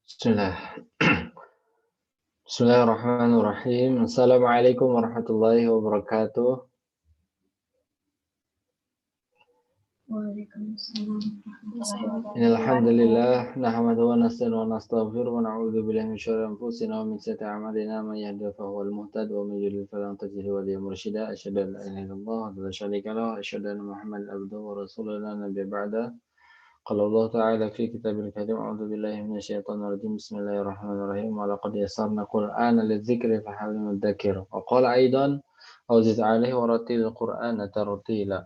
Bismillah. Bismillahirrahmanirrahim. Assalamualaikum warahmatullahi wabarakatuh. Waalaikumsalam warahmatullahi wabarakatuh. Innalhamdulillah nahmaduhu wa nasta'inuhu wa nastaghfiruhu wa na'udzu billahi min syururi anfusina wa min sayyiati a'malina man yahdihillahu fahuwal muhtadi wa man yudlil falan tajida lahu waliyyan mursyida. Asyhadu an la ilaha illallah wa la syarika lahu wa asyhadu anna Muhammadan abduhu wa rasuluhu la nabiyya ba'da. Qala Allah ta'ala fi kitabil karim a'udzu billahi minasyaitonir rajim. Bismillahirrahmanirrahim. Wa laqad yassarna Qur'ana lidzikri fahal min mudzakir. Wa qala aidan awzid 'alaihi wa rattilil Qur'ana tartila.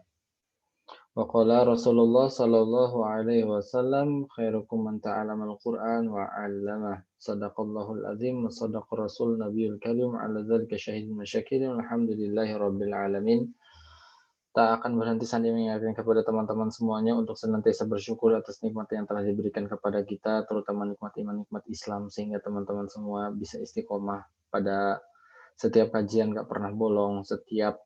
Wa qala Rasulullah sallallahu alaihi wasallam khairukum man ta'allama al-Qur'an wa 'allamah. Shadaqallahul azim wa shadaqa rasul nabiyul karim 'ala dzalika syahidun syakirun alhamdulillahi rabbil alamin. Tak akan berhenti Sandi mengingatkan kepada teman-teman semuanya untuk senantiasa bersyukur atas nikmat yang telah diberikan kepada kita, terutama nikmat iman, nikmat Islam, sehingga teman-teman semua bisa istiqomah pada setiap kajian, gak pernah bolong, setiap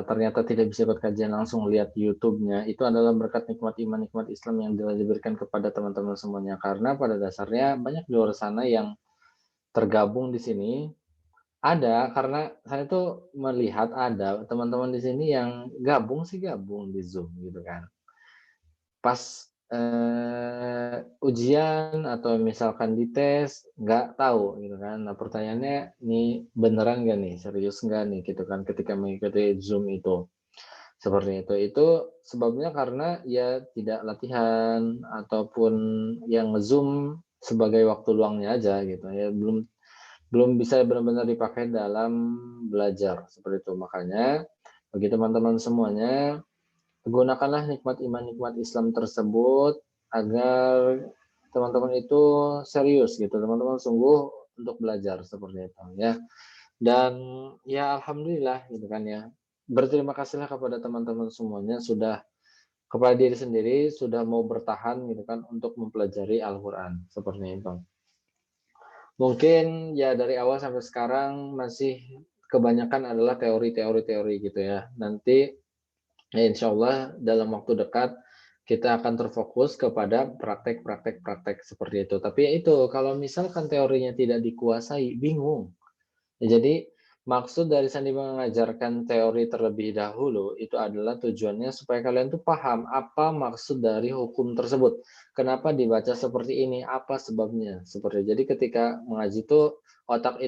ternyata tidak bisa ikut kajian langsung, lihat YouTube-nya, itu adalah berkat nikmat iman, nikmat Islam yang telah diberikan kepada teman-teman semuanya. Karena pada dasarnya banyak di luar sana yang tergabung di sini, ada, karena saya tuh melihat ada teman-teman di sini yang gabung di Zoom gitu kan. Pas ujian atau misalkan dites nggak tahu gitu kan. Nah pertanyaannya nih beneran nggak nih, serius nggak nih gitu kan ketika mengikuti Zoom itu. Seperti itu. Itu sebabnya karena ya tidak latihan ataupun yang Zoom sebagai waktu luangnya aja gitu ya. Belum bisa benar-benar dipakai dalam belajar seperti itu. Makanya bagi teman-teman semuanya, gunakanlah nikmat iman, nikmat Islam tersebut agar teman-teman itu serius gitu, teman-teman sungguh untuk belajar seperti itu ya. Dan ya alhamdulillah gitu kan ya. Berterima kasihlah kepada teman-teman semuanya sudah kepada diri sendiri sudah mau bertahan gitu kan untuk mempelajari Al-Qur'an seperti itu. Mungkin ya dari awal sampai sekarang masih kebanyakan adalah teori gitu ya. Nanti ya insya Allah dalam waktu dekat kita akan terfokus kepada praktek seperti itu. Tapi ya itu, kalau misalkan teorinya tidak dikuasai, bingung. Ya, jadi maksud dari Sandi mengajarkan teori terlebih dahulu itu adalah tujuannya supaya kalian tuh paham apa maksud dari hukum tersebut. Kenapa dibaca seperti ini? Apa sebabnya? Seperti jadi ketika mengaji itu otak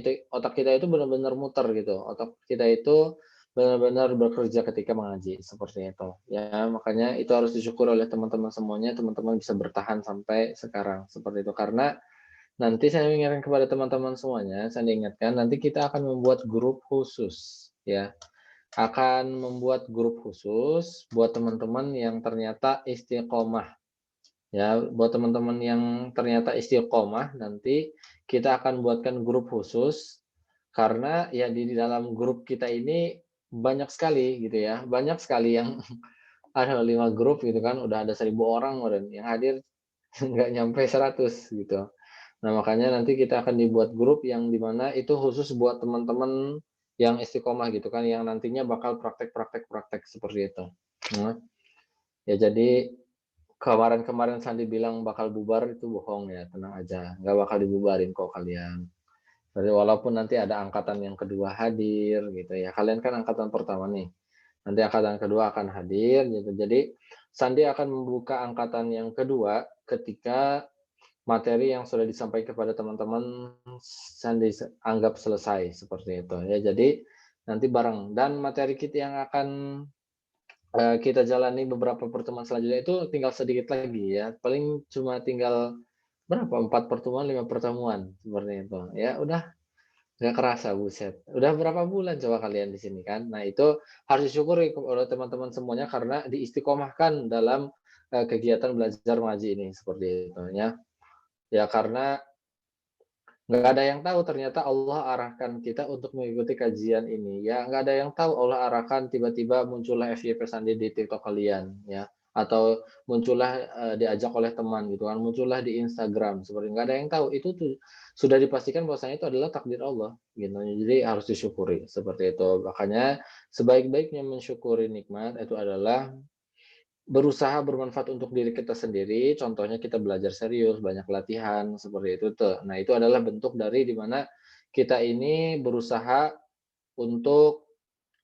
kita itu benar-benar muter gitu. Otak kita itu benar-benar bekerja ketika mengaji seperti itu. Ya, makanya itu harus disyukur oleh teman-teman semuanya, teman-teman bisa bertahan sampai sekarang seperti itu karena nanti saya ingatkan kepada teman-teman semuanya, saya ingatkan nanti kita akan membuat grup khusus ya. Akan membuat grup khusus buat teman-teman yang ternyata istiqomah. Ya, buat teman-teman yang ternyata istiqomah nanti kita akan buatkan grup khusus karena ya di dalam grup kita ini banyak sekali gitu ya. Banyak sekali yang ada 5 grup gitu kan, udah ada 1.000 orang dan yang hadir nggak nyampe 100 gitu. Nah, makanya nanti kita akan dibuat grup yang dimana itu khusus buat teman-teman yang istiqomah gitu kan, yang nantinya bakal praktek seperti itu. Nah, ya jadi kemarin-kemarin Sandi bilang bakal bubar itu bohong ya, tenang aja, nggak bakal dibubarin kok kalian. Jadi walaupun nanti ada angkatan yang kedua hadir gitu ya, kalian kan angkatan pertama nih, nanti angkatan kedua akan hadir gitu. Jadi Sandi akan membuka angkatan yang kedua ketika materi yang sudah disampaikan kepada teman-teman Sandi anggap selesai seperti itu ya. Jadi nanti bareng dan materi kita yang akan kita jalani beberapa pertemuan selanjutnya itu tinggal sedikit lagi ya. Paling cuma tinggal berapa? 4 pertemuan, 5 pertemuan seperti itu. Ya udah nggak kerasa buset. Udah berapa bulan coba kalian di sini kan. Nah, itu harus disyukuri oleh teman-teman semuanya karena diistiqomahkan dalam kegiatan belajar mengaji ini seperti itu ya. Ya karena nggak ada yang tahu ternyata Allah arahkan kita untuk mengikuti kajian ini. Ya nggak ada yang tahu Allah arahkan tiba-tiba muncullah FYP Sandi di TikTok kalian ya. Atau muncullah diajak oleh teman gitu kan, muncullah di Instagram seperti nggak ada yang tahu itu tuh sudah dipastikan bahwasanya itu adalah takdir Allah gitu. Jadi harus disyukuri seperti itu. Makanya sebaik-baiknya mensyukuri nikmat itu adalah berusaha bermanfaat untuk diri kita sendiri, contohnya kita belajar serius, banyak latihan, seperti itu tuh. Nah, itu adalah bentuk dari di mana kita ini berusaha untuk,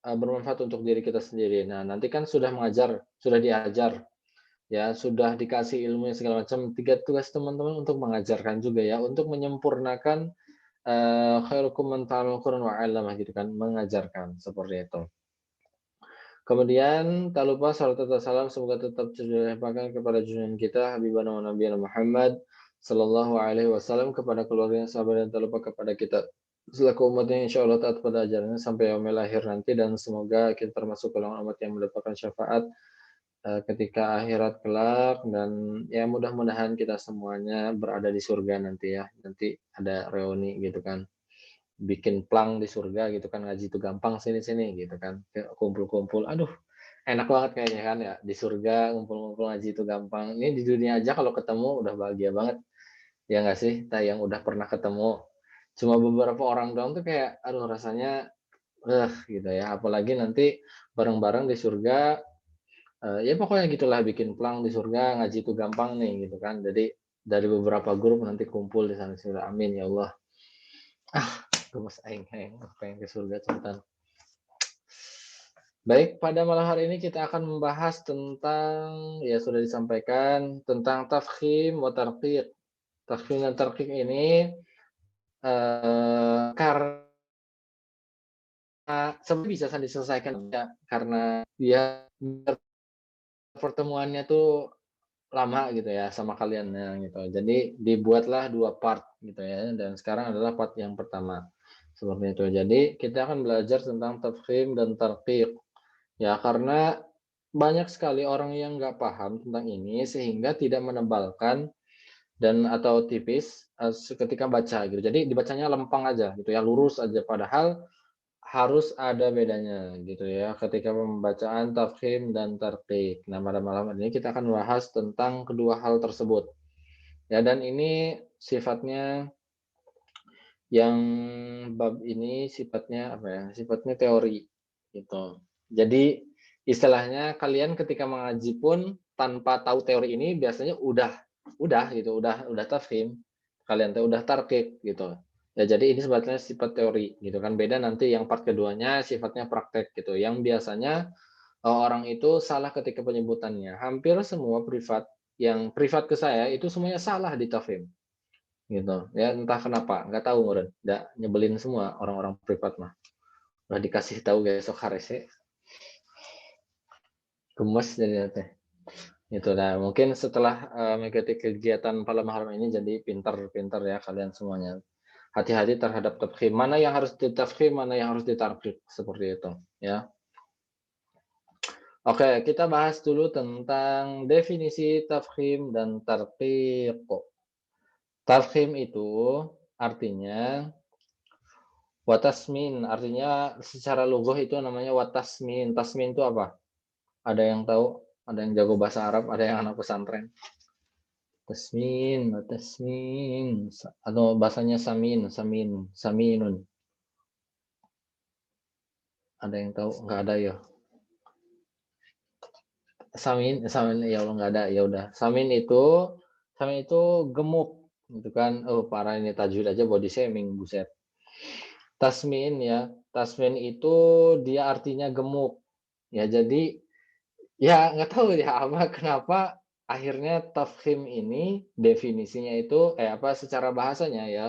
bermanfaat untuk diri kita sendiri. Nah, nanti kan sudah mengajar, sudah diajar, ya, sudah dikasih ilmunya segala macam, tiga tugas teman-teman untuk mengajarkan juga ya, untuk menyempurnakan, khairukum man ta'allama al-Qur'an wa 'allamah gitu kan, mengajarkan, seperti itu. Kemudian tak lupa salat serta salam semoga tetap terlimpahkan kepada junjungan kita habibana wa nabiyana Muhammad sallallahu alaihi wasallam, kepada keluarga, sahabat, dan tak lupa kepada kita selaku umat yang insyaallah taat pada ajarannya sampai yaumil akhir nanti, dan semoga kita termasuk golongan umat yang mendapatkan syafaat ketika akhirat kelak, dan ya mudah-mudahan kita semuanya berada di surga nanti ya. Nanti ada reuni gitu kan. Bikin plang di surga gitu kan, ngaji itu gampang, sini-sini gitu kan, kayak kumpul-kumpul, aduh enak banget kayaknya kan ya, di surga ngumpul-ngumpul ngaji itu gampang. Ini di dunia aja kalau ketemu udah bahagia banget, ya nggak sih? Kita yang udah pernah ketemu, cuma beberapa orang doang tuh kayak, aduh rasanya, gitu ya. Apalagi nanti bareng-bareng di surga, ya pokoknya gitulah, bikin plang di surga, ngaji itu gampang nih gitu kan. Jadi dari beberapa grup nanti kumpul di sana surga, amin ya Allah. Ah, gemes aing hayang pengen ke surga cepetan. Baik, pada malam hari ini kita akan membahas tentang, ya sudah disampaikan, tentang tafkhim wa tarqiq. Tafkhim dan tarqiq ini, karena sebenarnya bisa diselesaikan ya, karena dia pertemuannya tuh lama gitu ya sama kalian ya gitu. Jadi dibuatlah 2 part gitu ya, dan sekarang adalah part yang pertama, seperti itu. Jadi kita akan belajar tentang tafkhim dan tarqiq. Ya, karena banyak sekali orang yang nggak paham tentang ini sehingga tidak menebalkan dan atau tipis, ketika baca gitu. Jadi dibacanya lempeng aja gitu ya, lurus aja, padahal harus ada bedanya gitu ya ketika pembacaan tafkhim dan tarqiq. Nah, pada malam ini kita akan bahas tentang kedua hal tersebut. Ya, dan ini sifatnya, yang bab ini sifatnya apa ya, sifatnya teori gitu. Jadi istilahnya kalian ketika mengaji pun tanpa tahu teori ini biasanya udah gitu, udah tafhim, kalian tuh udah tarkik gitu. Ya jadi ini sebetulnya sifat teori gitu kan, beda nanti yang part keduanya sifatnya praktek gitu, yang biasanya orang itu salah ketika penyebutannya. Hampir semua privat yang privat ke saya itu semuanya salah di tafhim. Gitu, ya entah kenapa, nggak tahu meureun, da nyebelin semua orang-orang privat mah. Udah dikasih tahu besok harese, gemes jadinya teh. Gitu, nah mungkin setelah, mengikuti kegiatan malam hari ini jadi pintar-pintar ya kalian semuanya. Hati-hati terhadap tafkhim, mana yang harus ditafkhim, mana yang harus ditarkik, seperti itu, ya. Oke, kita bahas dulu tentang definisi tafkhim dan tarqiq. Tafkhim itu artinya watasmin, artinya secara lugah itu namanya watasmin. Tasmin itu apa? Ada yang tahu? Ada yang jago bahasa Arab? Ada yang anak pesantren? Tasmin, watasmin. Atau bahasanya samin, samin, saminun. Ada yang tahu? Enggak ada ya. Samin, samin ya Allah enggak ada. Ya udah. Samin itu gemuk, gitu kan. Oh, parah ini tajwid aja body shaming, buset. Tasmin ya. Tasmin itu dia artinya gemuk. Ya, jadi ya, nggak tahu ya apa kenapa akhirnya tafkhim ini definisinya itu apa, secara bahasanya ya,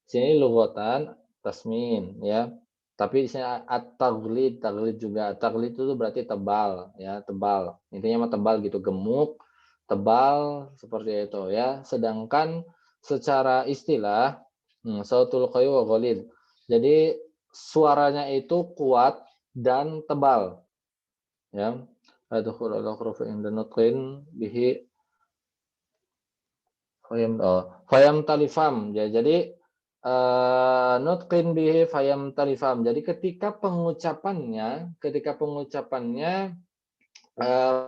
sini lughatan tasmin ya, tapi di sini at-taghlid, taghlid juga. Taghlid itu berarti tebal ya, tebal. Intinya mah tebal gitu, gemuk, tebal, seperti itu ya. Sedangkan secara istilah, sautul qawi wa ghalid. Jadi suaranya itu kuat dan tebal ya. Adkhul ala huruf inda nutqin bihi fayam talifam. Ya, jadi nutqin bihi fayam talifam. Jadi ketika pengucapannya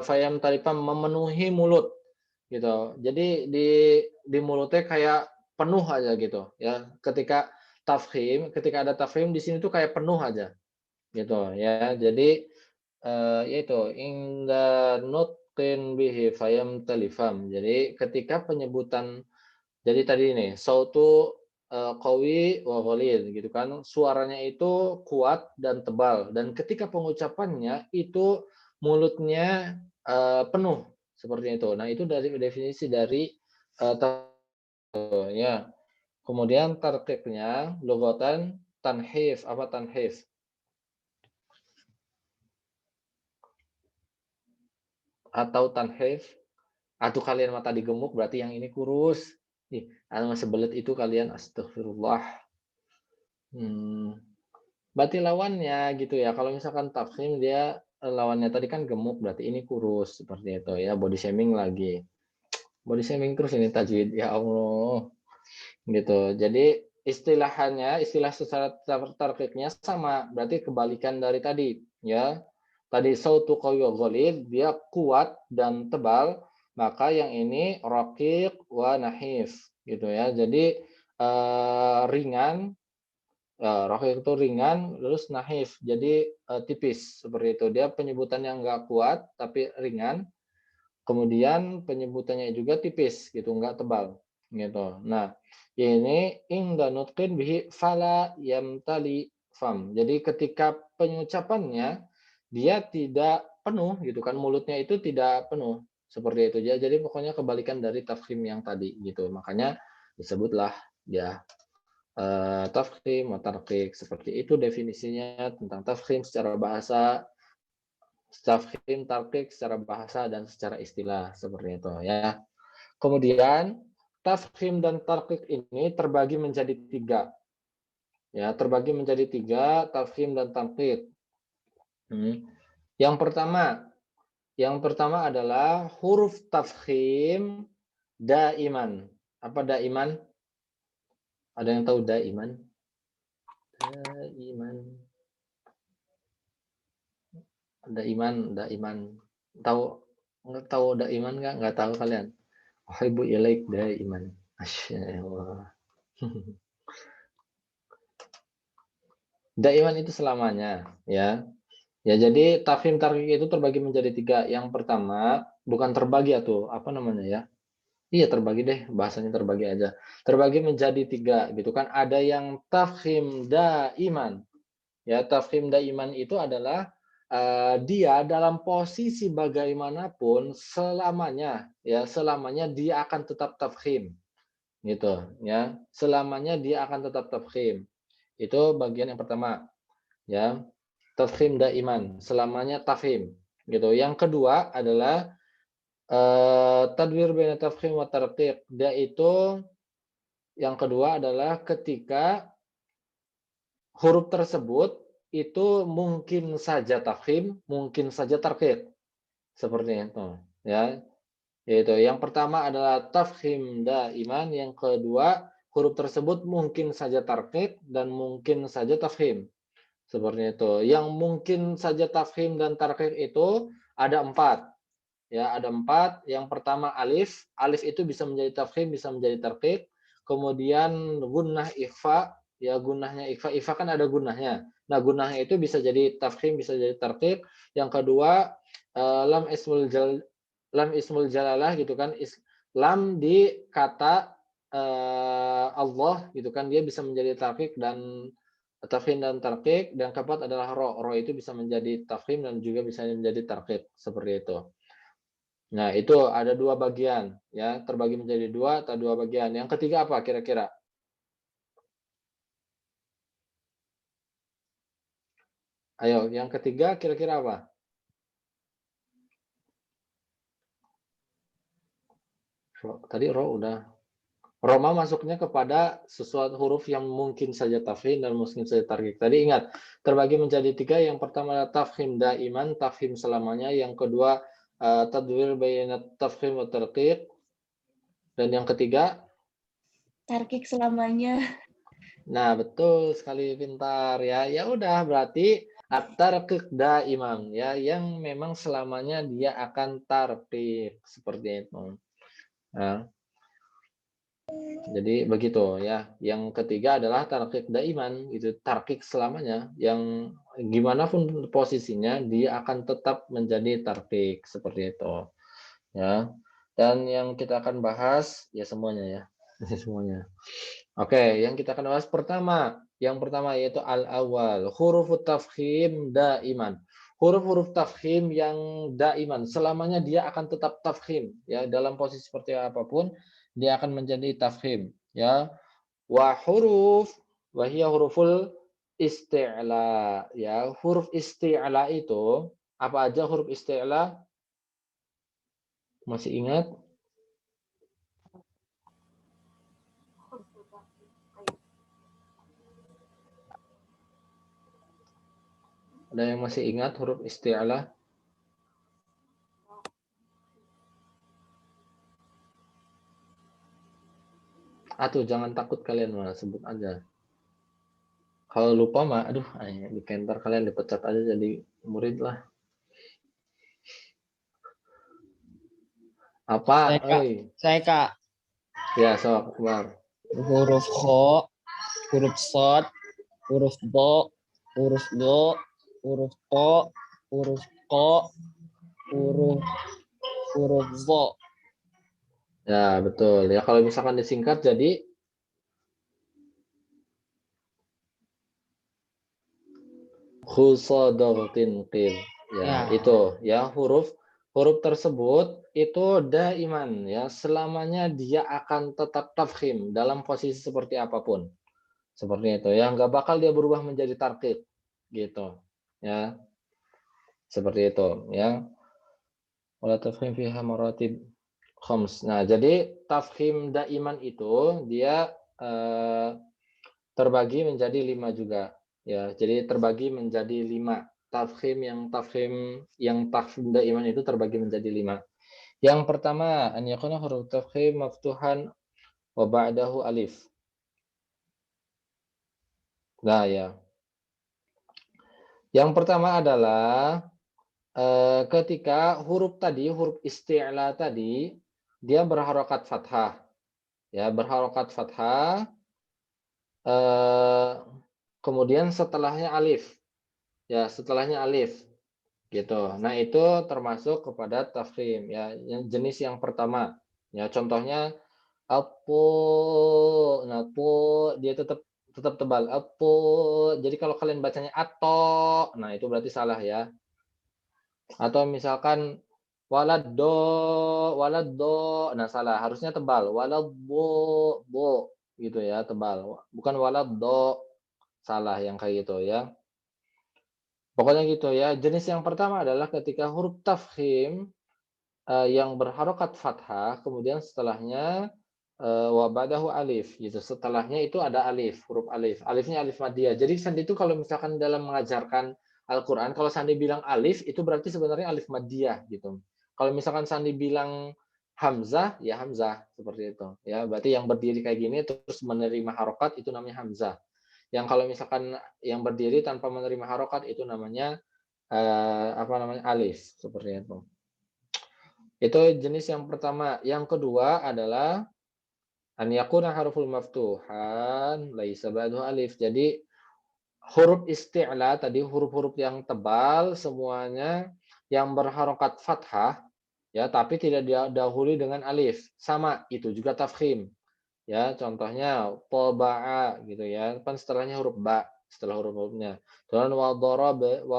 fayam talifam, memenuhi mulut gitu. Jadi di mulutnya kayak penuh aja gitu ya. Ketika ada tafkhim di sini tuh kayak penuh aja gitu ya. Jadi yaitu inda nutqin bihi fayamtali fam. Jadi ketika penyebutan, jadi tadi ini sautu qawi wa ghalid gitu kan. Suaranya itu kuat dan tebal, dan ketika pengucapannya itu mulutnya penuh seperti itu. Nah, itu dari definisi dari ya. Kemudian tarqiqnya lughatan tanhif. Apa tanhif? Atau tanhif? Atau kalian mata digemuk berarti yang ini kurus. Ih, sebelit itu kalian, astagfirullah. Berarti lawannya gitu ya. Kalau misalkan tafkhim dia lawannya tadi kan gemuk, berarti ini kurus seperti itu ya. Body shaming lagi. Body shaming terus ini tajwid, ya Allah. Gitu. Jadi istilah secara tarqiqnya sama, berarti kebalikan dari tadi ya. Tadi sautu qawi ghalid, dia kuat dan tebal, maka yang ini raqiq wa nahif gitu ya. Jadi ringan, raqiq itu ringan, terus nahif jadi tipis seperti itu. Dia penyebutannya enggak kuat tapi ringan. Kemudian penyebutannya juga tipis gitu, enggak tebal gitu. Nah, ini inda nutqin bihi fala yamtali fam. Jadi ketika pengucapannya dia tidak penuh gitu kan, mulutnya itu tidak penuh seperti itu ya. Jadi pokoknya kebalikan dari tafkhim yang tadi gitu. Makanya disebutlah dia tafkhim wa tarqiq. Seperti itu definisinya tentang tafkhim secara bahasa, tafkhim tarqiq secara bahasa dan secara istilah seperti itu ya. Kemudian tafkhim dan tarqiq ini terbagi menjadi tiga. Ya, terbagi menjadi tiga, tafkhim dan tarqiq. Yang pertama adalah huruf tafkhim daiman. Apa daiman? Ada yang tahu daiman? Daiman. Daiman. Tahu nggak tahu daiman nggak? Nggak tahu kalian? Uhibbu ilaik daiman. Masyaallah. Daiman itu selamanya, ya. Ya, jadi tafhim tarqiq itu terbagi menjadi tiga. Yang pertama, bukan terbagi atau apa namanya ya? Iya, terbagi deh, bahasanya terbagi aja. Terbagi menjadi tiga gitu kan. Ada yang tafhim daiman. Ya, tafhim daiman itu adalah dia dalam posisi bagaimanapun selamanya ya, selamanya dia akan tetap tafhim gitu ya. Selamanya dia akan tetap tafhim. Itu bagian yang pertama ya. Tafhim daiman, selamanya tafhim gitu. Yang kedua adalah tadwir baina tafhim wa tarqiq. Dia itu yang kedua adalah ketika huruf tersebut itu mungkin saja tafhim, mungkin saja tarqiq. Seperti itu, ya. Yaitu yang pertama adalah tafhim daiman, yang kedua huruf tersebut mungkin saja tarqiq dan mungkin saja tafhim. Seperti itu. Yang mungkin saja tafhim dan tarqiq itu ada 4. Ya, ada 4. Yang pertama alif. Alif itu bisa menjadi tafhim, bisa menjadi tarqiq. Kemudian gunnah ikhfa. Ya, gunnahnya ikhfa. Ikhfa kan ada gunnahnya. Nah, gunnahnya itu bisa jadi tafhim, bisa jadi tarqiq. Yang kedua lam ismul jalalah gitu kan. Lam di kata Allah gitu kan, dia bisa menjadi tarqiq dan tafhim dan tarqiq. Dan keempat adalah ro. Ro itu bisa menjadi tafhim dan juga bisa menjadi tarqiq seperti itu. Nah, itu ada 2 bagian ya, terbagi menjadi 2 atau 2 bagian. Yang ketiga apa kira-kira? Ayo, yang ketiga kira-kira apa? Tadi ro udah. Roma masuknya kepada sesuatu huruf yang mungkin saja tafhim dan mungkin saja tarqiq. Tadi ingat, terbagi menjadi 3. Yang pertama adalah tafhim daiman, tafhim selamanya. Yang kedua tadwir baina tafhim wa tarqiq. Dan yang ketiga Tarkik selamanya. Nah, betul sekali, pintar ya. Ya udah, berarti at-tarqiq daiman ya, yang memang selamanya dia akan tarqiq seperti itu. Nah, jadi begitu ya. Yang ketiga adalah tarqiq daiman, itu tarqiq selamanya, yang gimana pun posisinya dia akan tetap menjadi tarqiq seperti itu. ya. Dan yang kita akan bahas ya semuanya ya. Semuanya. Oke, yang kita akan bahas yang pertama yaitu al-awwal, huruf tafkhim daiman. Huruf-huruf tafkhim yang daiman, selamanya dia akan tetap tafkhim ya, dalam posisi seperti apapun dia akan menjadi tafkhim ya. Wa huruf wa hiya huruful isti'la ya. Huruf isti'la itu apa aja huruf isti'la? Masih ingat? Ada yang masih ingat huruf isti'la? Atuh jangan takut kalian mah sebut aja. Kalau lupa mah aduh di kantor kalian dipecat aja jadi murid lah. Saya Apa? Kak, saya Kak. Ya, sok, Akbar. Huruf kho, huruf sod, huruf bo, huruf do, huruf to, huruf ko, huruf huruf zo. Ya, betul. Ya, kalau misalkan disingkat jadi khusadatin qil. Ya, Ya. itu ya huruf tersebut itu daiman ya, selamanya dia akan tetap tafkhim dalam posisi seperti apapun. Seperti itu ya, nggak bakal dia berubah menjadi tarqiq gitu. Ya, seperti itu ya. Wala tafkhim fiha maratib khams. Nah, jadi tafkhim daiman itu dia terbagi menjadi 5 juga. Ya, jadi terbagi menjadi 5. Tafkhim daiman itu terbagi menjadi 5. Yang pertama, an yakuna huruf tafkhim maftuhan wa ba'dahu alif. Nah, ya. Yang pertama adalah ketika huruf isti'la tadi dia berharokat fathah. Ya, berharokat fathah kemudian setelahnya alif. Ya, setelahnya alif. Gitu. Nah, itu termasuk kepada tafkhim ya, yang jenis yang pertama. Ya, contohnya apo. Nah, po dia tetap tetap tebal. Apo. Jadi kalau kalian bacanya ato, nah itu berarti salah ya. Atau misalkan walado, nah salah, harusnya tebal. Bo gitu ya, tebal. Bukan walado, salah yang kayak gitu ya. Pokoknya gitu ya. Jenis yang pertama adalah ketika huruf tafkhim yang berharokat fathah, kemudian setelahnya wa ba'dahu alif gitu. Setelahnya itu ada alif, huruf alif. Alifnya alif maddiyah. Jadi sandi itu kalau misalkan dalam mengajarkan Al-Qur'an, kalau sandi bilang alif itu berarti sebenarnya alif maddiyah gitu. Kalau misalkan sandi bilang hamzah, ya hamzah seperti itu. Ya, berarti yang berdiri kayak gini terus menerima harokat itu namanya hamzah. Yang kalau misalkan yang berdiri tanpa menerima harokat itu namanya apa namanya alif seperti itu. Itu jenis yang pertama. Yang kedua adalah an yakuna harful maftuhan laisa ba'dahu alif. Jadi huruf isti'la tadi huruf-huruf yang tebal semuanya yang berharokat fathah ya tapi tidak didahului dengan alif. Sama itu juga tafkhim. Ya, contohnya taba'a gitu ya. Kan setelahnya huruf ba, setelah huruf-hurufnya. Kemudian wa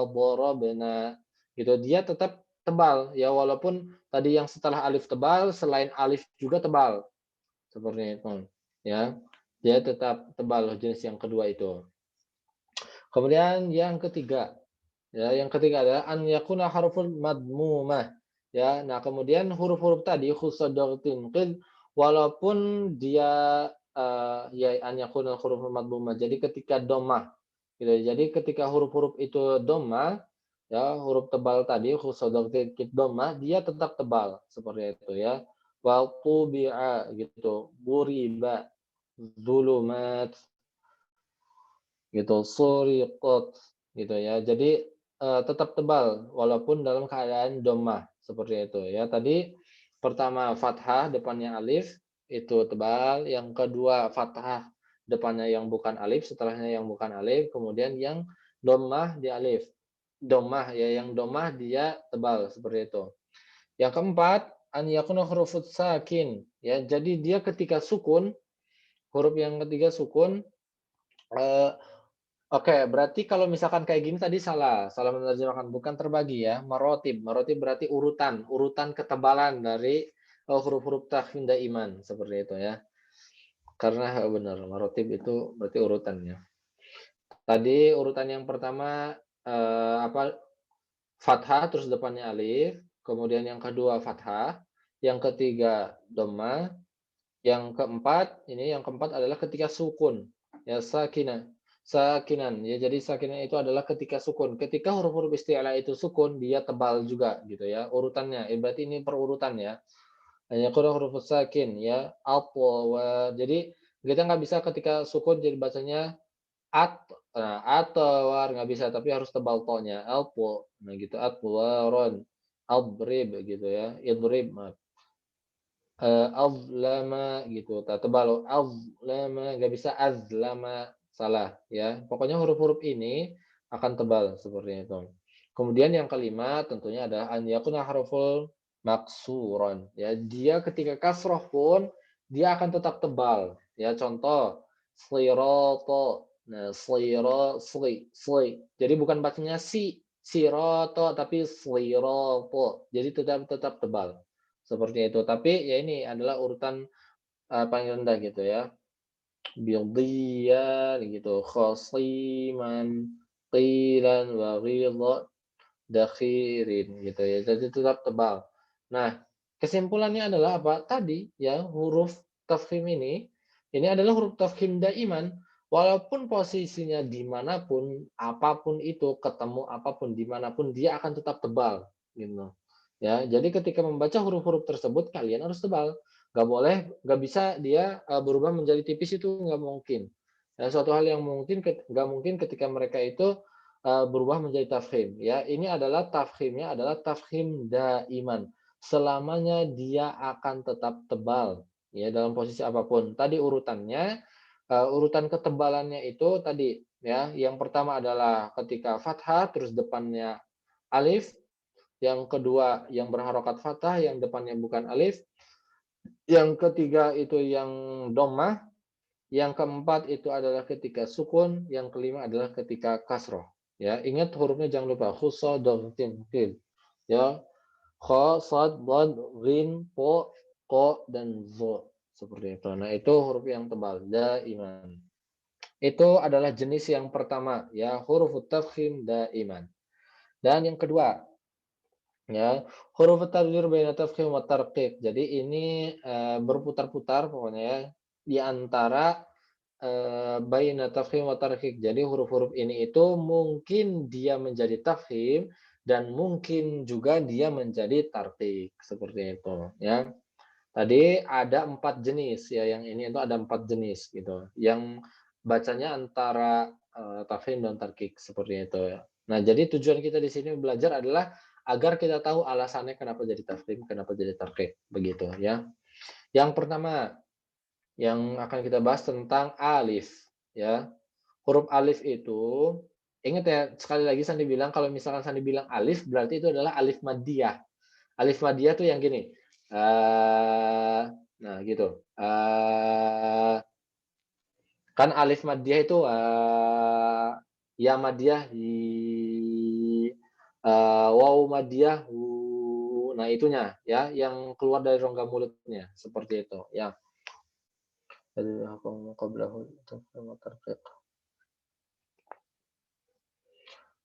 darabna gitu. Dia tetap tebal ya walaupun tadi yang setelah alif tebal, selain alif juga tebal. Seperti itu. Ya. Dia tetap tebal jenis yang kedua itu. Kemudian yang ketiga, ya, yang ketiga adalah an yakuna harful madmumah. Ya, nah kemudian huruf-huruf tadi khusadatin qid walaupun dia ya an yakuna huruf madmumah. Jadi ketika domah gitu. Jadi ketika huruf-huruf itu domah ya, huruf tebal tadi khusadatin qid domah dia tetap tebal seperti itu ya. Wa tubi'a gitu. Buriba zulumat gitu, suriqat gitu ya. Jadi tetap tebal walaupun dalam keadaan dhammah seperti itu ya. Tadi pertama fathah depannya alif itu tebal, yang kedua fathah depannya yang bukan alif, setelahnya yang bukan alif, kemudian yang dhammah di alif. Dhammah ya, yang dhammah dia tebal seperti itu. Yang keempat an yakuna hurufut sakin. Ya, jadi dia ketika sukun, huruf yang ketiga sukun, eh, oke, berarti kalau misalkan kayak gini tadi salah menerjemahkan, bukan terbagi ya, marotib. Marotib berarti urutan ketebalan dari huruf-huruf tafkhim daiman seperti itu ya. Karena benar, marotib itu berarti urutannya. Tadi urutan yang pertama apa? Fathah terus depannya alif, kemudian yang kedua fathah, yang ketiga dhamma, yang keempat adalah ketika sukun. Ya sakinah. Sakinan. Ya jadi sakinan itu adalah ketika sukun. Ketika huruf-huruf isti'la itu sukun, dia tebal juga gitu ya. Urutannya. Berarti ini perurutan ya. Hanya huruf sakin ya. Atwa. Jadi kita nggak bisa ketika sukun jadi bacanya atwar nggak bisa, tapi harus tebal to-nya. Atwa. Nah gitu. Atwaron. Adrib gitu ya. Idrib. Maaf. Azlama gitu, tak tebal. Azlama nggak bisa azlama, salah ya. Pokoknya huruf-huruf ini akan tebal seperti itu. Kemudian yang kelima tentunya adalah an yakuna harful maksuron ya. Dia ketika kasroh pun dia akan tetap tebal ya. Contoh sirato. Nah, sli. Jadi bukan bacanya siroto tapi sliroto. Jadi tetap tebal. Seperti itu. Tapi ya ini adalah urutan paling rendah gitu ya. Bildiyan gitu. Khosiman, qilan, wa ghidha, dakhirin gitu ya. Jadi tetap tebal. Nah, kesimpulannya adalah apa? Tadi ya huruf tafkhim ini adalah huruf tafkhim daiman. Walaupun posisinya dimanapun, apapun itu, ketemu apapun, dimanapun, dia akan tetap tebal. Gitu. Ya, jadi ketika membaca huruf-huruf tersebut, kalian harus tebal. Nggak boleh, nggak bisa dia berubah menjadi tipis, itu nggak mungkin. Ya, suatu hal yang nggak mungkin ketika mereka itu berubah menjadi tafkhim. Ya, ini adalah tafkhimnya adalah tafkhim daiman. Selamanya dia akan tetap tebal ya dalam posisi apapun. Tadi urutannya urutan ketebalannya itu tadi ya. Yang pertama adalah ketika fathah terus depannya alif, yang kedua yang berharokat fathah yang depannya bukan alif, yang ketiga itu yang dhammah, yang keempat itu adalah ketika sukun, yang kelima adalah ketika kasroh. Ya, ingat hurufnya jangan lupa khusa, dal, tin, qil. Ya, kha, sad, dad, ghin, po, ko dan zo seperti itu. Nah, itu huruf yang tebal daiman. Itu adalah jenis yang pertama ya, huruf tafkhim daiman. Dan yang kedua ya, huruf tarjir baina tafkhim wa tarqiq. Jadi ini berputar-putar pokoknya ya di antara baina tafkhim wa tarqiq. Jadi huruf-huruf ini itu mungkin dia menjadi tafkhim dan mungkin juga dia menjadi tarqiq seperti itu ya. Tadi ada 4 jenis ya, yang ini itu ada 4 jenis gitu. Yang bacanya antara tafkhim dan tarqiq seperti itu ya. Nah, jadi tujuan kita di sini belajar adalah agar kita tahu alasannya kenapa jadi tafkhim, kenapa jadi tarqiq, begitu ya. Yang pertama yang akan kita bahas tentang alif ya. Huruf alif itu ingat ya, sekali lagi Sandi bilang kalau misalkan Sandi bilang alif berarti itu adalah alif maddiyah. Alif maddiyah tuh yang gini. Nah gitu. Kan alif maddiyah itu ya maddiyah waw maddiyah nah itunya ya yang keluar dari rongga mulutnya seperti itu ya.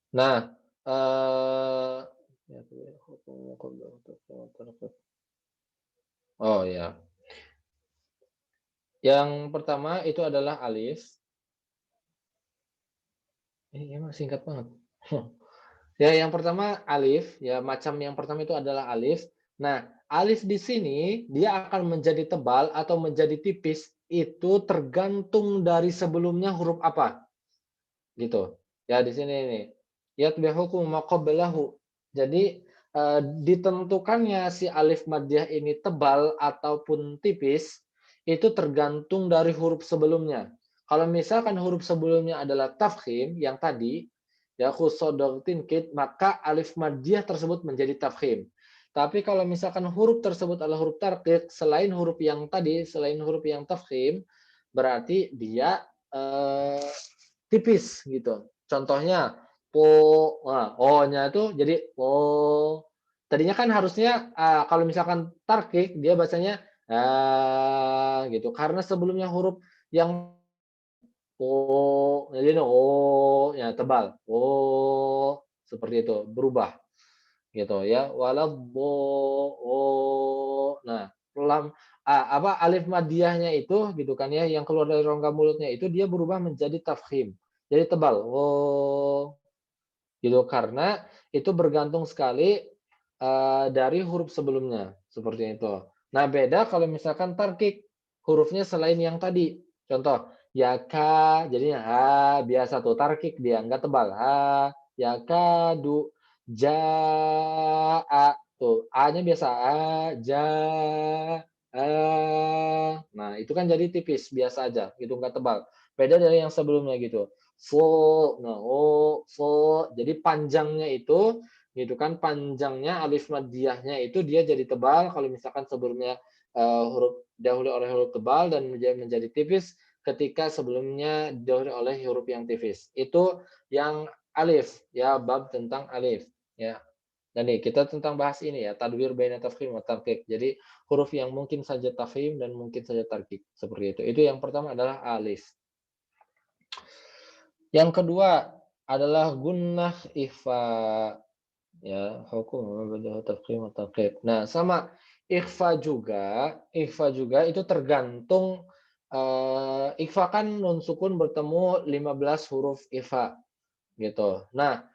Nah, oh ya. Yang pertama itu adalah alif. Ini emang singkat banget. Ya, yang pertama alif, ya macam yang pertama itu adalah alif. Nah, alif di sini dia akan menjadi tebal atau menjadi tipis itu tergantung dari sebelumnya huruf apa. Gitu. Ya di sini nih. Yatbihukum ma qablahu. Jadi ditentukannya si alif maddiyah ini tebal ataupun tipis itu tergantung dari huruf sebelumnya. Kalau misalkan huruf sebelumnya adalah tafkhim yang tadi ya khusodotin kit, maka alif maddiyah tersebut menjadi tafkhim. Tapi kalau misalkan huruf tersebut adalah huruf tarqiq, selain huruf yang tadi, selain huruf yang tafkhim, berarti dia tipis gitu. Contohnya po, nah, o-nya itu jadi po. Tadinya kan harusnya kalau misalkan tarqiq dia bacanya gitu. Karena sebelumnya huruf yang jadi o ya tebal. O seperti itu, berubah gitu ya. Nah, lam alif maddiyahnya itu gitu kan ya, yang keluar dari rongga mulutnya itu dia berubah menjadi tafkhim. Jadi tebal. Gitu karena itu bergantung sekali dari huruf sebelumnya, seperti itu. Nah, beda kalau misalkan tarkik, hurufnya selain yang tadi. Contoh, yaka, jadinya ha, biasa tuh tarkik dia nggak tebal. Ha, yakadu, jaa, tuh a-nya biasa a, ja, a. Nah, itu kan jadi tipis, biasa aja, gitu nggak tebal. Beda dari yang sebelumnya gitu. Fo, nah, fo. Jadi panjangnya itu gitu kan, panjangnya alif maddiyahnya itu dia jadi tebal kalau misalkan sebelumnya huruf dahulu oleh huruf tebal dan menjadi tipis ketika sebelumnya dahulu oleh huruf yang tipis. Itu yang alif ya, bab tentang alif ya. Dan nih kita tentang bahas ini ya, tadwir baina tafkhim wa tarqiq. Jadi huruf yang mungkin saja tafkhim dan mungkin saja tarqiq seperti itu. Itu yang pertama adalah alif. Yang kedua adalah gunnah ikhfa. Ya, hukum bedah tafkhim wa tarqiq. Nah, sama ikhfa juga itu tergantung ikhfa kan nun sukun bertemu 15 huruf ikhfa gitu. Nah,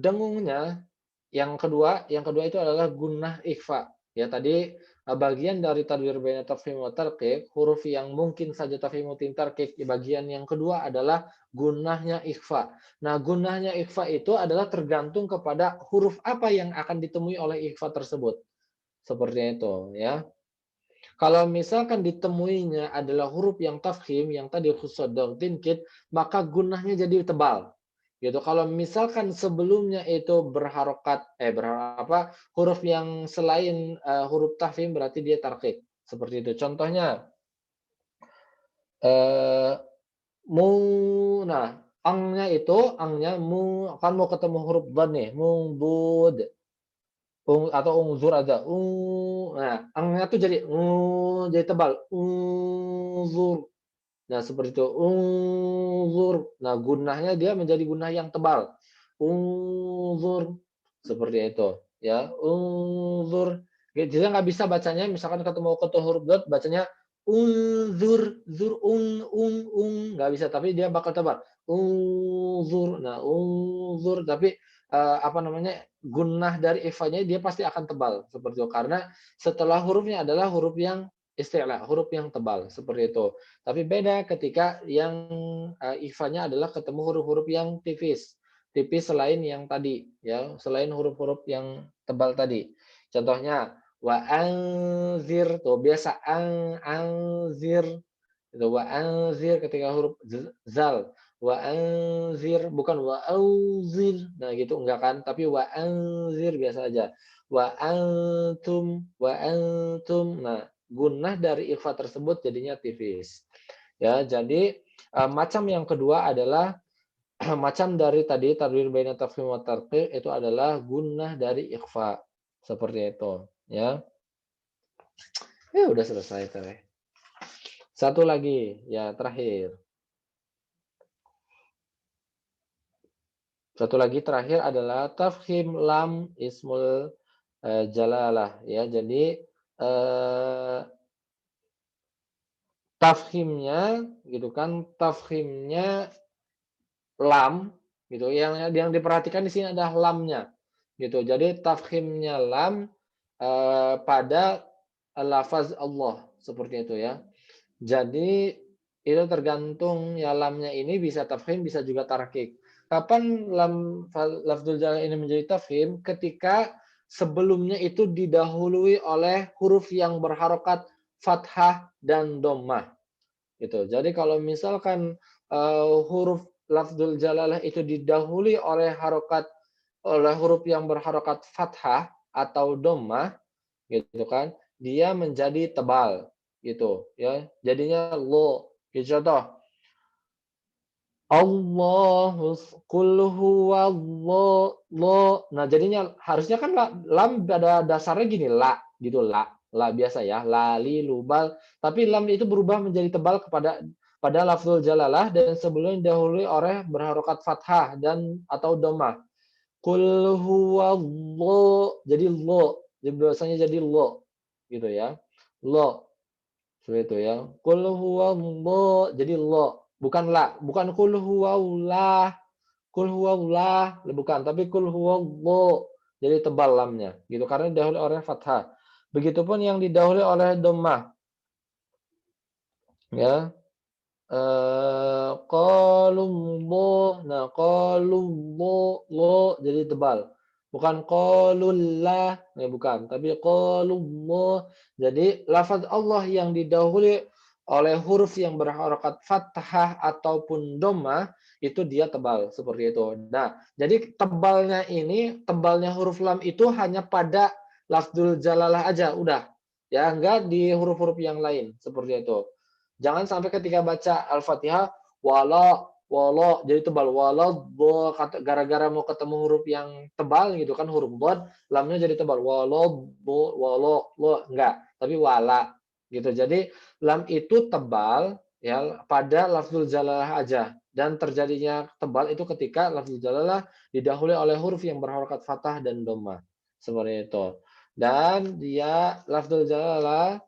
dengungnya yang kedua itu adalah gunnah ikhfa. Ya tadi bagian dari tadwir baina tafkhim wa tarqiq, huruf yang mungkin saja tafkhim mutin tarqiq, bagian yang kedua adalah gunnahnya ikhfa. Nah, gunnahnya ikhfa itu adalah tergantung kepada huruf apa yang akan ditemui oleh ikhfa tersebut. Seperti itu ya. Kalau misalkan ditemuinya adalah huruf yang tafkhim yang tadi khusus tinkit, maka gunnahnya jadi tebal gitu. Kalau misalkan sebelumnya itu huruf yang selain huruf tafkhim berarti dia tarqiq. Seperti itu. Contohnya eh mu nah, angnya mu kan mau ketemu huruf dad nih, mubud. Atau unzur ada. Nah, angnya tuh jadi tebal. Unzur. Nah, seperti itu. Unzur. Nah, gunnahnya dia menjadi gunnah yang tebal. Unzur. Seperti itu. Ya, unzur. Jadi nggak bisa bacanya, misalkan ketemu huruf dot, bacanya unzur, zur, nggak bisa. Tapi dia bakal tebal. Unzur. Nah, unzur. Tapi apa namanya, gunnah dari ifanya dia pasti akan tebal. Seperti itu. Karena setelah hurufnya adalah huruf yang isti'la, huruf yang tebal. Seperti itu. Tapi beda ketika yang ifanya adalah ketemu huruf-huruf yang tipis. Tipis selain yang tadi, ya, selain huruf-huruf yang tebal tadi. Contohnya wa anzir, tuh biasa anzir. Itu wa anzir ketika huruf zal. Wa anzir bukan wa auzir. Nah, gitu enggak kan, tapi wa anzir biasa aja. Wa antum. Nah, gunnah dari ikhfa tersebut jadinya tipis. Ya, jadi macam yang kedua adalah macam dari tadi tadwir baina tafkhim wa tarqiq itu adalah gunnah dari ikhfa. Seperti itu, ya. Ya udah selesai tadi. Satu lagi, ya terakhir. Satu lagi terakhir adalah tafkhim lam ismul jalalah, ya. Jadi tafkhimnya gitu kan, tafkhimnya lam gitu. Yang diperhatikan di sini adalah lamnya gitu. Jadi tafkhimnya lam pada lafaz Allah seperti itu ya. Jadi itu tergantung ya, lamnya ini bisa tafkhim bisa juga tarkik. Kapan lafzul jalalain ini menjadi tafkhim? Ketika sebelumnya itu didahului oleh huruf yang berharokat fathah dan dhammah gitu. Jadi kalau misalkan huruf lafzul jalalah itu didahului oleh huruf yang berharokat fathah atau dhammah gitu kan, dia menjadi tebal gitu ya. Jadinya lo. Gitu contoh. Qul huwallahu. Nah, jadinya harusnya kan lam pada dasarnya gini, la gitu, la biasa ya, lali lubal, tapi lam itu berubah menjadi tebal pada lafzul jalalah dan sebelumnya didahului oleh berharokat fathah dan atau dhammah. Qul huwallahu, jadi lo, jadi bahasanya jadi lo gitu ya. Lo seperti itu ya. Qul huwallahu, jadi lo, bukan la, bukan qul huwallah. Qul huwallah, bukan, tapi qul huwallahu. Jadi tebal lamnya gitu karena didahului oleh fathah. Begitupun yang didahului oleh dhammah ya. Qalullah. Nah, qalullah, lo jadi tebal. Bukan qalullah, ya bukan, tapi qalullah. Jadi lafaz Allah yang didahului oleh huruf yang berharokat fathah ataupun dhammah itu dia tebal seperti itu. Nah, jadi tebalnya huruf lam itu hanya pada lafzul jalalah aja, udah. Ya, enggak di huruf-huruf yang lain seperti itu. Jangan sampai ketika baca Al-Fatihah wala jadi tebal gara-gara mau ketemu huruf yang tebal gitu kan, huruf dhad, lamnya jadi tebal enggak, tapi wala gitu. Jadi lam itu tebal ya pada lafzul jalalah aja, dan terjadinya tebal itu ketika lafzul jalalah didahului oleh huruf yang berharokat fathah dan dhammah seperti itu. Dan dia lafzul jalalah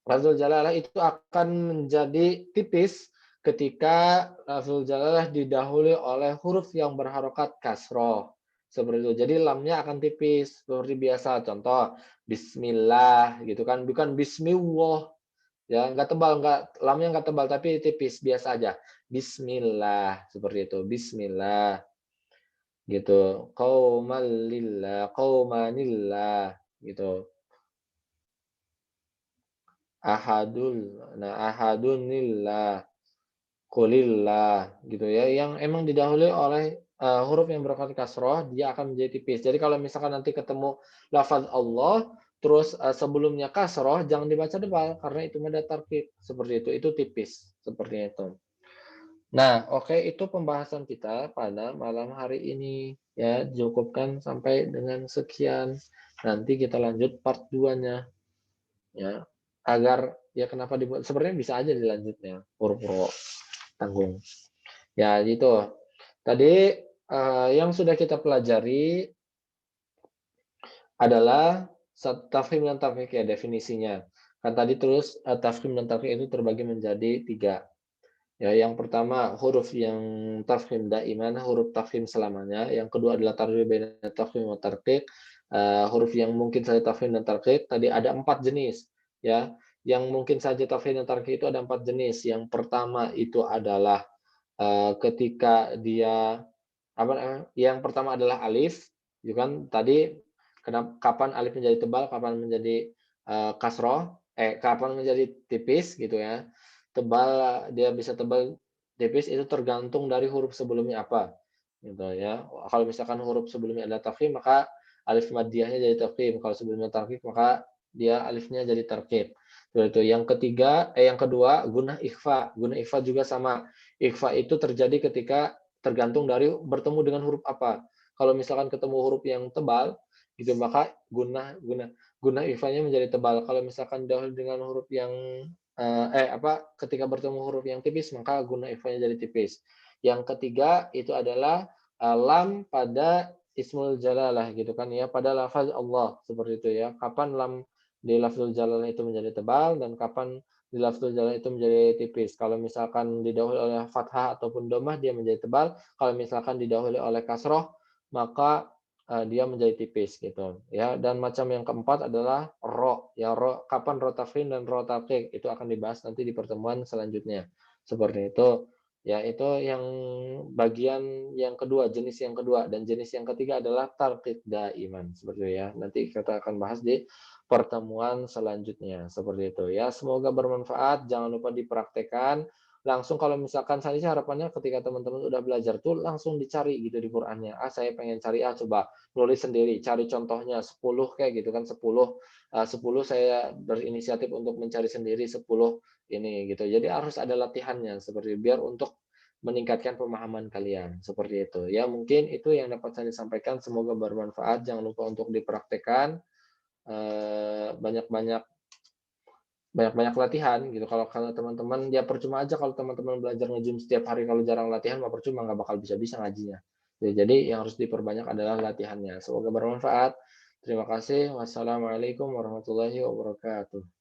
lafzul jalalah itu akan menjadi tipis ketika lafzul jalalah didahului oleh huruf yang berharokat kasroh. Seperti itu. Jadi lamnya akan tipis seperti biasa. Contoh bismillah gitu kan, bukan bismillah. Ya, enggak tebal, lamnya enggak tebal tapi tipis biasa aja. Bismillah seperti itu. Bismillah gitu. Qaumanillah gitu. Ahadunillah, kulillah gitu ya. Yang emang didahului oleh huruf yang berharokat kasroh, dia akan menjadi tipis. Jadi kalau misalkan nanti ketemu lafaz Allah, terus sebelumnya kasroh, jangan dibaca tebal karena itu ada tarkib seperti itu. Itu tipis seperti itu. Nah, oke, itu pembahasan kita pada malam hari ini ya. Cukupkan sampai dengan sekian. Nanti kita lanjut part 2-nya. Ya, agar ya kenapa dibuat, sebenarnya bisa aja dilanjutnya huruf tanggung ya gitu. Tadi yang sudah kita pelajari adalah tafkhim dan tarqiq ya, definisinya kan tadi. Terus tafkhim dan tarqiq itu terbagi menjadi 3 ya. Yang pertama huruf yang tafkhim daiman, huruf tafkhim selamanya. Yang kedua adalah tarjih baina tafkhim wa tarqiq, huruf yang mungkin saja tafkhim dan tarqiq. Tadi ada 4 jenis ya. Yang mungkin saja tafkhim dan tarqiq itu ada 4 jenis. Yang pertama itu adalah ketika dia yang pertama adalah alif, gitu kan. Tadi kapan alif menjadi tebal, kapan menjadi kasroh, kapan menjadi tipis gitu ya. Tebal, dia bisa tebal tipis itu tergantung dari huruf sebelumnya apa gitu ya. Kalau misalkan huruf sebelumnya ada tafkhim, maka alif maddiyahnya jadi tafkhim. Kalau sebelumnya tarkib, maka dia alifnya jadi tarkib. Itu. Yang kedua gunah ikhfa. Gunah ikhfa juga sama. Ikhfa itu terjadi ketika tergantung dari bertemu dengan huruf apa. Kalau misalkan ketemu huruf yang tebal gitu, maka gunah ikhfanya menjadi tebal. Kalau misalkan dahulu dengan huruf yang ketika bertemu huruf yang tipis, maka gunah ikhfanya jadi tipis. Yang ketiga itu adalah lam pada ismul jalalah gitu kan ya, pada lafaz Allah seperti itu ya. Kapan lam di lafzul jalalah itu menjadi tebal dan kapan di lafzul jalalah itu menjadi tipis. Kalau misalkan didahului oleh fathah ataupun dhammah, dia menjadi tebal. Kalau misalkan didahului oleh kasroh, maka dia menjadi tipis gitu ya. Dan macam yang keempat adalah ro ya. Kapan ro tafkhim dan ro tarqiq itu akan dibahas nanti di pertemuan selanjutnya seperti itu ya. Itu yang bagian yang kedua, jenis yang kedua. Dan jenis yang ketiga adalah tarqiq daiman seperti itu ya. Nanti kita akan bahas di pertemuan selanjutnya seperti itu ya. Semoga bermanfaat. Jangan lupa dipraktekkan langsung kalau misalkan saya sih harapannya ketika teman-teman udah belajar tuh langsung dicari gitu di Qur'annya. Saya pengen cari coba nulis sendiri, cari contohnya 10 kayak gitu kan 10, 10 saya berinisiatif untuk mencari sendiri 10 ini gitu. Jadi harus ada latihannya seperti biar untuk meningkatkan pemahaman kalian, seperti itu. Ya mungkin itu yang dapat saya sampaikan, semoga bermanfaat. Jangan lupa untuk dipraktekkan, banyak-banyak banyak-banyak latihan gitu. Kalau kalau teman-teman ya percuma aja kalau teman-teman belajar nge-gym setiap hari kalau jarang latihan mah percuma, nggak bakal bisa-bisa ngajinya. Ya, jadi yang harus diperbanyak adalah latihannya. Semoga bermanfaat. Terima kasih. Wassalamualaikum warahmatullahi wabarakatuh.